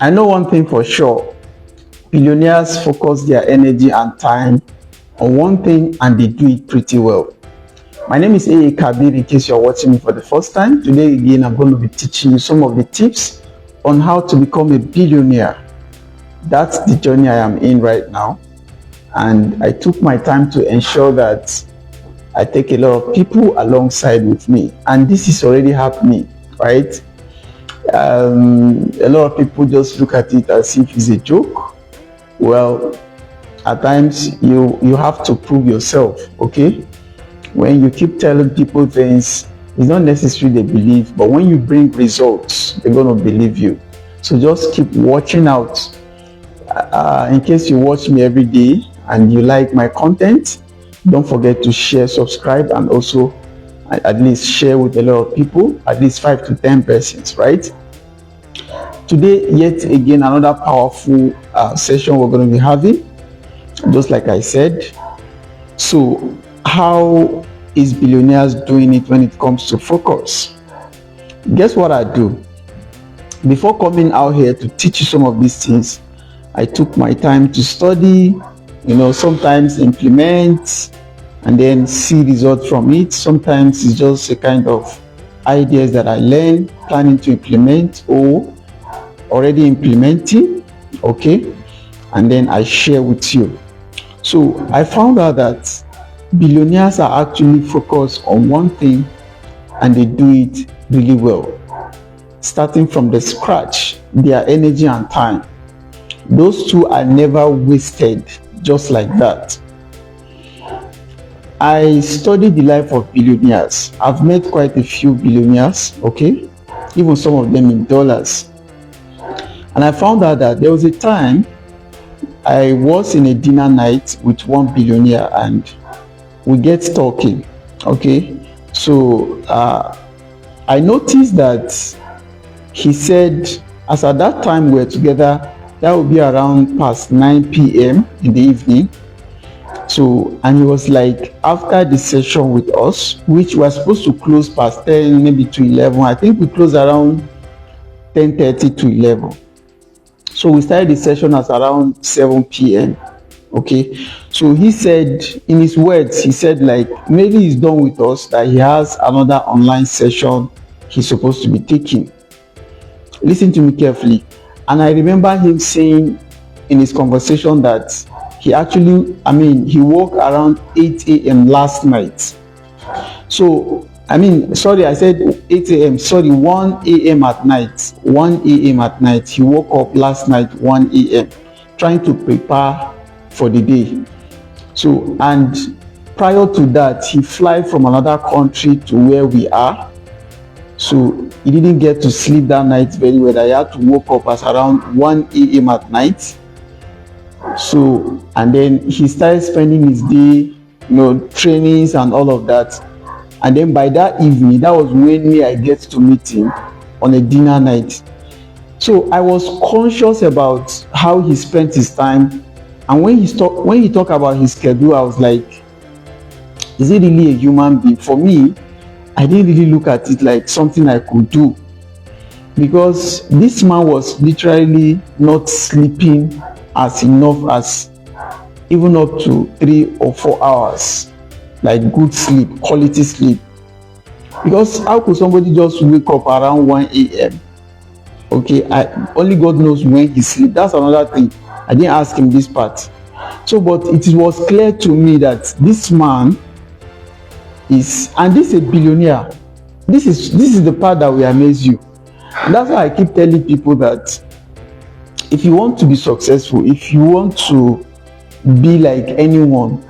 I know one thing for sure. Billionaires focus their energy and time on one thing and they do it pretty well. My name is A. Kabir in case you're watching me for the first time. Today again, I'm going to be teaching you some of the tips on how to become a billionaire. That's the journey I am in right now. And I took my time to ensure that I take a lot of people alongside with me. And this is already happening, right? A lot of people just look at it as if it's a joke. Well, at times you have to prove yourself, okay? When you keep telling people things, it's not necessary they believe, but when you bring results, they're going to believe you. So just keep watching out. In case you watch me every day and you like my content, don't forget to share, subscribe, and also at least share with a lot of people, at least 5 to 10 persons, right? Today, yet again, another powerful session we're going to be having, just like I said. So, how is Billionaires doing it when it comes to focus? Guess what I do? Before coming out here to teach you some of these things, I took my time to study, sometimes implement and then see results from it. Sometimes it's just a kind of ideas that I learn, planning to implement or already implementing, okay, and then I share with you. So I found out that billionaires are actually focused on one thing and they do it really well, starting from the scratch, their energy and time. Those two are never wasted just like that. I studied the life of billionaires. I've met quite a few billionaires, okay, even some of them in dollars. And I found out that there was a time I was in a dinner night with one billionaire and we get talking, okay. So I noticed that he said, as at that time we were together, that would be around past 9 p.m. in the evening. So, and he was like, after the session with us, which was supposed to close past 10, maybe to 11, I think we closed around 10:30 to 11. So we started the session at around 7 p.m. Okay. So he said, in his words, he said like, maybe he's done with us, that he has another online session he's supposed to be taking. Listen to me carefully. And I remember him saying in his conversation that he actually, he woke around 8 a.m. last night. So, I said 8 a.m. Sorry, 1 a.m. at night. 1 a.m. at night. He woke up last night, 1 a.m., trying to prepare for the day. So, and prior to that, he flew from another country to where we are. So, he didn't get to sleep that night very well. I had to wake up at around 1 a.m. at night. So, and then he started spending his day, trainings and all of that. And then by that evening, that was when I get to meet him on a dinner night. So I was conscious about how he spent his time. And when he talked about his schedule, I was like, is he really a human being? For me, I didn't really look at it like something I could do, because this man was literally not sleeping as enough as even up to 3 or 4 hours, like good sleep, quality sleep. Because how could somebody just wake up around 1 a.m.? Okay, only God knows when he sleeps. That's another thing. I didn't ask him this part. So, but it was clear to me that this man is, and this is a billionaire. This is the part that will amaze you. And that's why I keep telling people that if you want to be successful, if you want to be like anyone,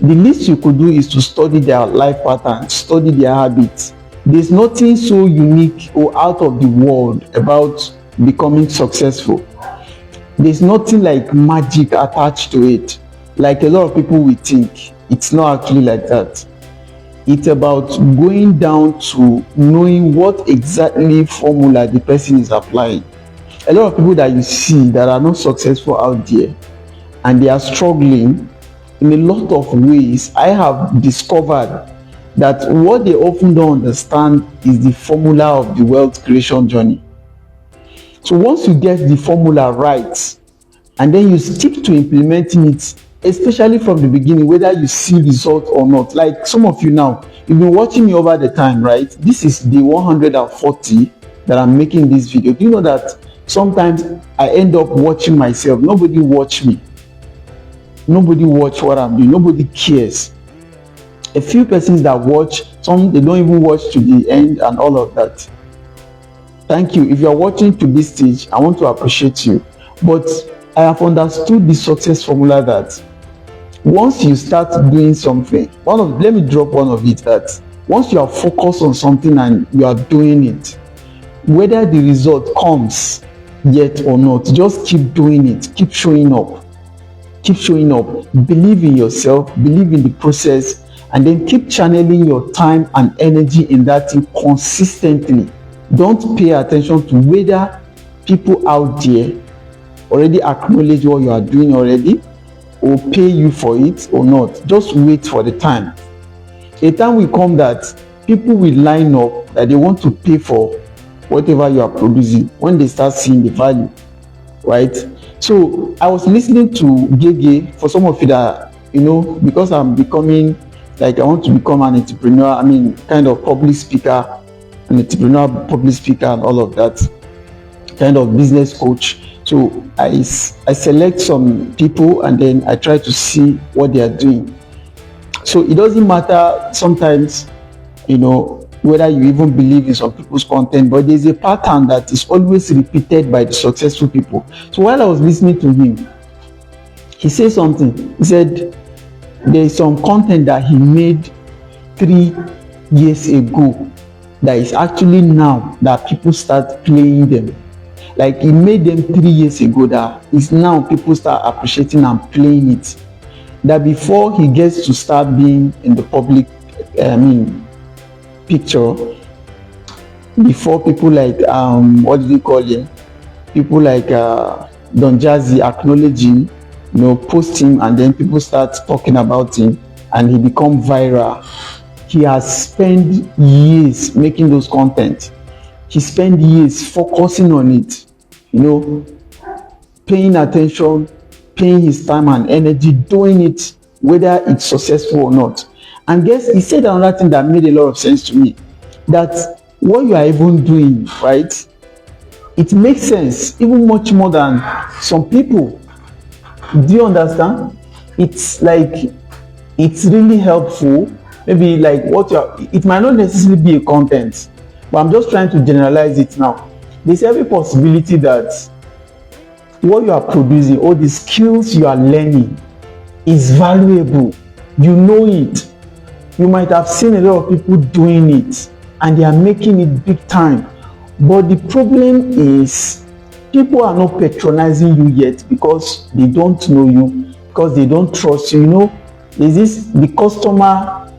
the least you could do is to study their life pattern, study their habits. There's nothing so unique or out of the world about becoming successful. There's nothing like magic attached to it. Like a lot of people will think, it's not actually like that. It's about going down to knowing what exactly formula the person is applying. A lot of people that you see that are not successful out there and they are struggling in a lot of ways, I have discovered that what they often don't understand is the formula of the wealth creation journey. So once you get the formula right, and then you stick to implementing it, especially from the beginning, whether you see results or not. Like some of you now, you've been watching me over the time, right? This is the 140 that I'm making this video. Do you know that sometimes I end up watching myself? Nobody watch me. Nobody watch what I'm doing. Nobody cares. A few persons that watch, some they don't even watch to the end and all of that. Thank you. If you're watching to this stage, I want to appreciate you. But I have understood the success formula that once you start doing something, let me drop one of it, that once you are focused on something and you are doing it, whether the result comes yet or not, just keep doing it, keep showing up, believe in yourself, believe in the process, and then keep channeling your time and energy in that thing consistently. Don't pay attention to whether people out there already acknowledge what you are doing already or pay you for it or not. Just wait for the time. A time will come that people will line up that they want to pay for whatever you are producing when they start seeing the value, right? So I was listening to Gege. For some of you that, because I'm becoming, like, I want to become an entrepreneur, kind of public speaker, an entrepreneur, public speaker, and all of that, kind of business coach. So I select some people and then I try to see what they are doing. So it doesn't matter sometimes, whether you even believe in some people's content, but there's a pattern that is always repeated by the successful people. So while I was listening to him, he said something. He said there is some content that he made 3 years ago that is actually now that people start playing them. Like he made them 3 years ago that is now people start appreciating and playing it. That before he gets to start being in the public, picture, before people like what do they call him? People like Don Jazzy acknowledge him, post him, and then people start talking about him, and he become viral. He has spent years making those content. He spent years focusing on it, paying attention, paying his time and energy, doing it, whether it's successful or not. And guess he said another thing that made a lot of sense to me, that what you are even doing, right, it makes sense even much more than some people. Do you understand? It's like, it's really helpful. Maybe like it might not necessarily be a content, but I'm just trying to generalize it now. There's every possibility that what you are producing or the skills you are learning is valuable. You know it. You might have seen a lot of people doing it and they are making it big time. But the problem is people are not patronizing you yet because they don't know you, because they don't trust you. There's the customer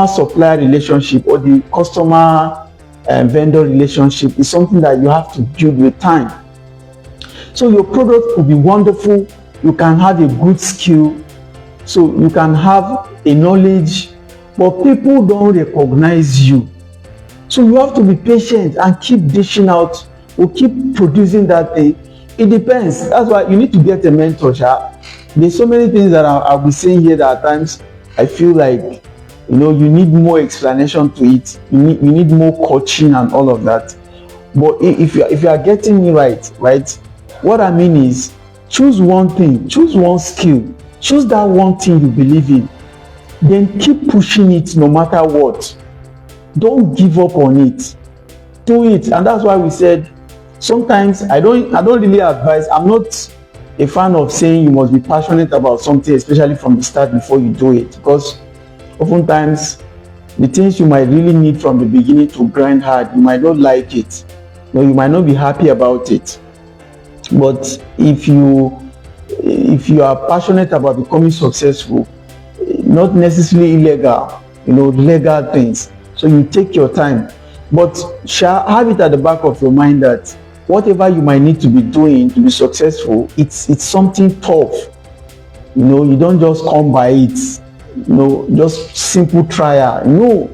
supplier relationship or the customer vendor relationship is something that you have to build with time. So your product could be wonderful, you can have a good skill, so you can have a knowledge, but people don't recognize you. So you have to be patient and keep dishing out or keep producing that thing. It depends. That's why you need to get a mentor. There's so many things that I'll be saying here that at times I feel like you need more explanation to it. You need more coaching and all of that. But if you are getting me right, what I mean is, choose one thing, choose one skill, choose that one thing you believe in, then keep pushing it no matter what. Don't give up on it. Do it. And that's why we said sometimes I don't really advise. I'm not a fan of saying you must be passionate about something, especially from the start before you do it, because oftentimes the things you might really need from the beginning to grind hard, you might not like it, you might not be happy about it. But if you are passionate about becoming successful, not necessarily illegal, legal things, so you take your time, but have it at the back of your mind that whatever you might need to be doing to be successful, it's something tough. You don't just come by it, just simple trial. No,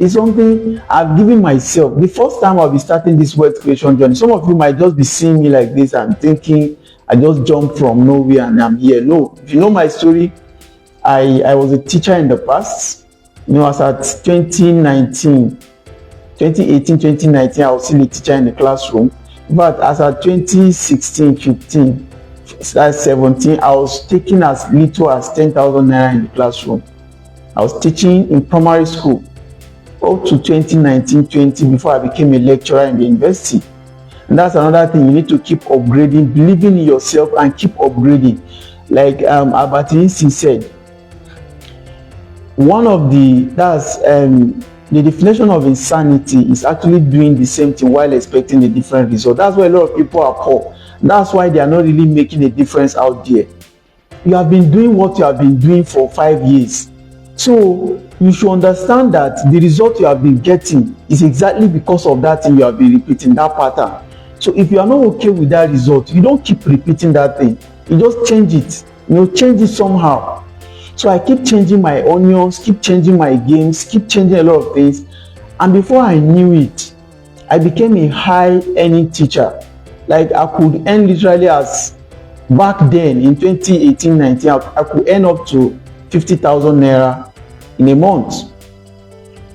It's something I've given myself. The first time I'll be starting this wealth creation journey, some of you might just be seeing me like this and thinking I just jumped from nowhere and I'm here. No, if you know my story, I was a teacher in the past. As at 2019, 2018, 2019, I was still a teacher in the classroom. But as at 2016, 15, 17, I was taking as little as 10,000 naira in the classroom. I was teaching in primary school up to 2019, 20 before I became a lecturer in the university. And that's another thing, you need to keep upgrading, believing in yourself and keep upgrading. Like Albert Einstein said, the definition of insanity is actually doing the same thing while expecting a different result. That's why a lot of people are poor. That's why they are not really making a difference out there. You have been doing what you have been doing for 5 years. So you should understand that the result you have been getting is exactly because of that thing you have been repeating, that pattern. So if you are not okay with that result, you don't keep repeating that thing. You just change it. Change it somehow. So I keep changing my onions, keep changing my games, keep changing a lot of things. And before I knew it, I became a high earning teacher. Like I could earn literally as back then in 2018-19, I could earn up to 50,000 naira in a month.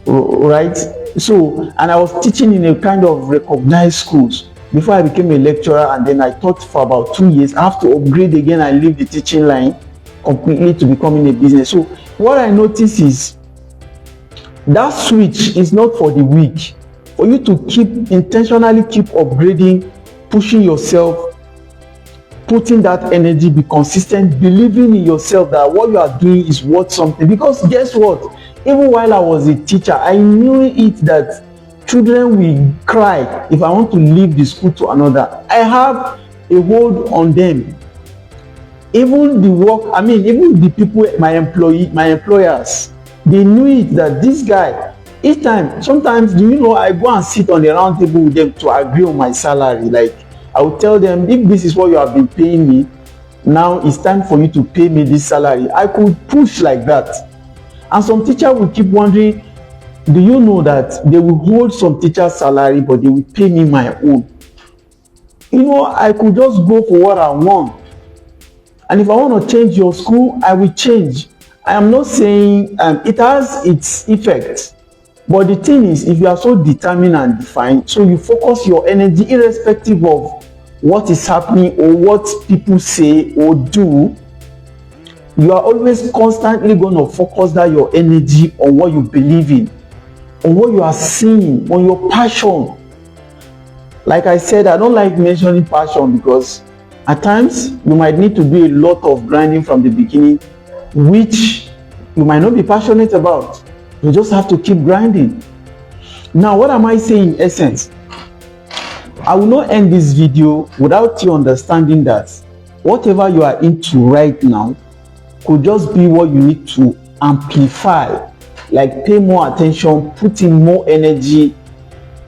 Right? So, and I was teaching in a kind of recognized schools before I became a lecturer, and then I taught for about 2 years. I have to upgrade again and leave the teaching line completely to becoming a business. So what I notice is that switch is not for the weak. For you to intentionally keep upgrading, pushing yourself, putting that energy, be consistent, believing in yourself that what you are doing is worth something. Because guess what? Even while I was a teacher, I knew it that children will cry if I want to leave the school to another. I have a hold on them. Even the people, my employers, they knew it that this guy, each time, sometimes, I go and sit on the round table with them to agree on my salary. Like, I will tell them, if this is what you have been paying me, now it's time for you to pay me this salary. I could push like that. And some teacher will keep wondering, do you know that they will hold some teacher's salary, but they will pay me my own? I could just go for what I want. And if I want to change your school, I will change. I am not saying it has its effect. But the thing is, if you are so determined and defined, so you focus your energy irrespective of what is happening or what people say or do, you are always constantly going to focus that your energy on what you believe in, on what you are seeing, on your passion. Like I said, I don't like mentioning passion because at times you might need to do a lot of grinding from the beginning, which you might not be passionate about. You just have to keep grinding. Now, what am I saying in essence? I will not end this video without you understanding that whatever you are into right now could just be what you need to amplify. Like, pay more attention, put in more energy,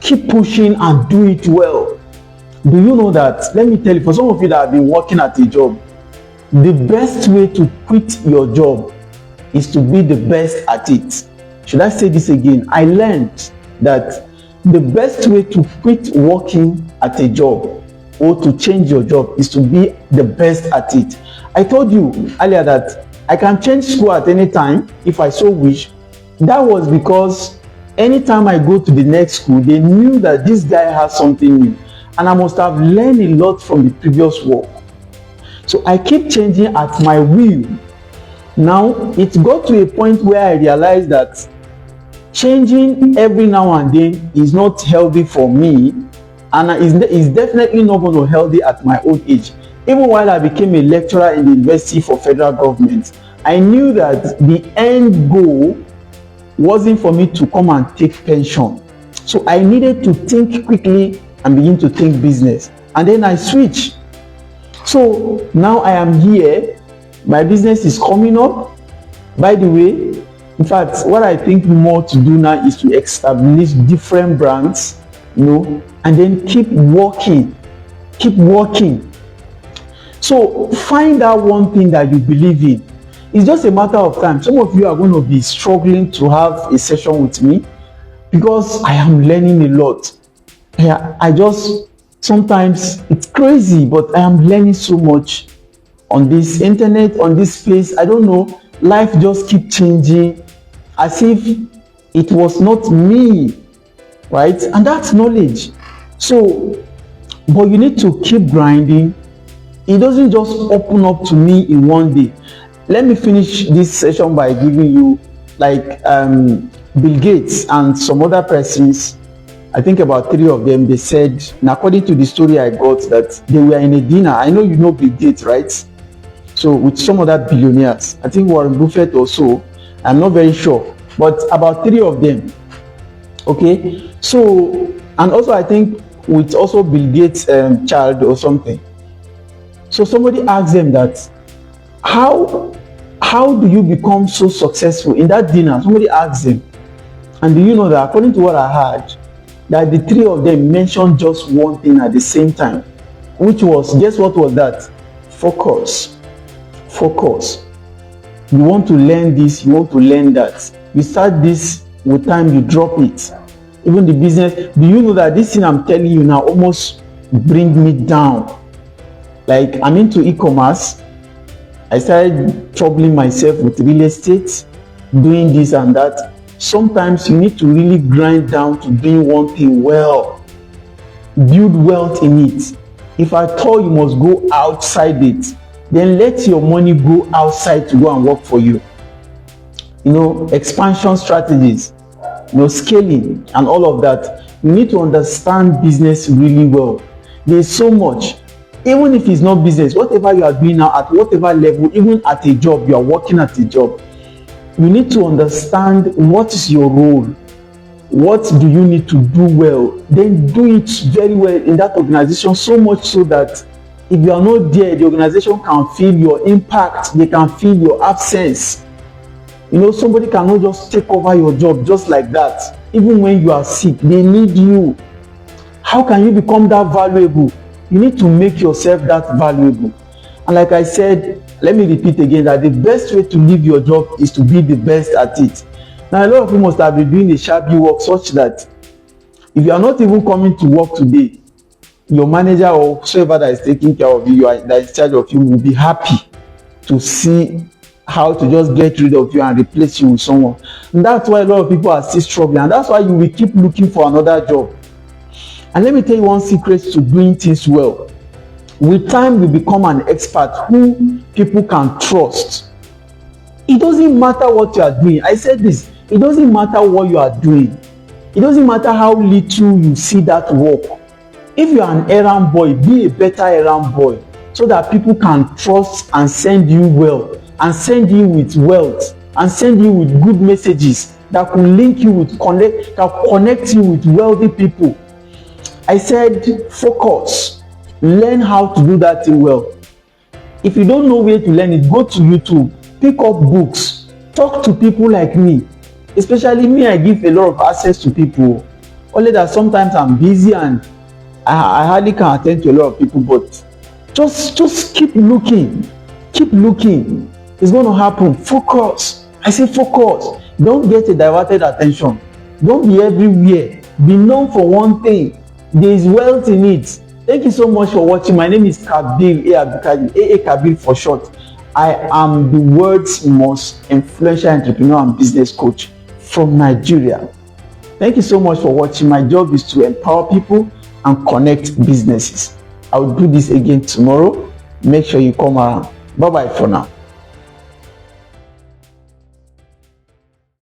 keep pushing and do it well. Do you know that? Let me tell you, for some of you that have been working at a job, the best way to quit your job is to be the best at it. Should I say this again? I learned that the best way to quit working at a job or to change your job is to be the best at it. I told you earlier that I can change school at any time if I so wish. That was because anytime I go to the next school, they knew that this guy has something new. And I must have learned a lot from the previous work. So I keep changing at my will. Now, it got to a point where I realized that changing every now and then is not healthy for me, and is definitely not going to be healthy at my old age. Even while I became a lecturer in the University for Federal Government, I knew that the end goal wasn't for me to come and take pension. So I needed to think quickly and begin to think business. And then I switched. So now I am here. My business is coming up. By the way, in fact, what I think more to do now is to establish different brands, and then keep working. Keep working. So find out one thing that you believe in. It's just a matter of time. Some of you are going to be struggling to have a session with me, because I am learning a lot. Yeah, I just, sometimes it's crazy, but I am learning so much on this internet, on this space. I don't know, life just keep changing as if it was not me, right? And that's knowledge. So, but you need to keep grinding. It doesn't just open up to me in one day. Let me finish this session by giving you like Bill Gates and some other persons. I think about 3 of them, they said, and according to the story I got, that they were in a dinner. I know you know Bill Gates, right? So with some other billionaires, I think Warren Buffett also, I'm not very sure, but about 3 of them. Okay, so, and also I think with also Bill Gates' child or something. So somebody asked them that, how do you become so successful? In that dinner, somebody asked them, and do you know that according to what I heard, that the 3 of them mentioned just one thing at the same time, which was, guess what was that? Focus. Focus. You want to learn this, you want to learn that. You start this, with time you drop it. Even the business, do you know that this thing I'm telling you now almost bring me down? Like, I'm into e-commerce. I started troubling myself with real estate, doing this and that. Sometimes you need to really grind down to doing one thing well. Build wealth in it. If at all you must go outside it, then let your money go outside to go and work for you. You know, expansion strategies, you know, scaling and all of that. You need to understand business really well. There's so much. Even if it's not business, whatever you are doing now, at whatever level, even at a job, you are working at a job, you need to understand what is your role. What do you need to do well? Then do it very well in that organization, so much so that if you are not there, the organization can feel your impact, they can feel your absence. You know, somebody cannot just take over your job just like that. Even when you are sick, they need you. How can you become that valuable? You need to make yourself that valuable. And like I said, let me repeat again, that the best way to leave your job is to be the best at it. Now, a lot of you must have been doing a shabby work such that if you are not even coming to work today, your manager or whoever that is taking care of you, that is in charge of you, will be happy to see how to just get rid of you and replace you with someone. And that's why a lot of people are still struggling, and that's why you will keep looking for another job. And let me tell you one secret to doing things well. With time, you become an expert who people can trust. It doesn't matter what you are doing. I said this, it doesn't matter what you are doing. It doesn't matter how little you see that work. If you are an errand boy, be a better errand boy so that people can trust and send you well, and send you with wealth, and send you with good messages that can link you with, connect you with wealthy people. I said focus. Learn how to do that thing well. If you don't know where to learn it, go to YouTube, pick up books, talk to people like me. Especially me, I give a lot of access to people. Only that sometimes I'm busy and I hardly can attend to a lot of people, but just keep looking. Keep looking. It's going to happen. Focus. I say focus. Don't get a diverted attention. Don't be everywhere. Be known for one thing. There is wealth in it. Thank you so much for watching. My name is Kabir, AA Kabir for short. I am the world's most influential entrepreneur and business coach from Nigeria. Thank you so much for watching. My job is to empower people and connect businesses. I will do this again tomorrow. Make sure you come around. Bye-bye for now.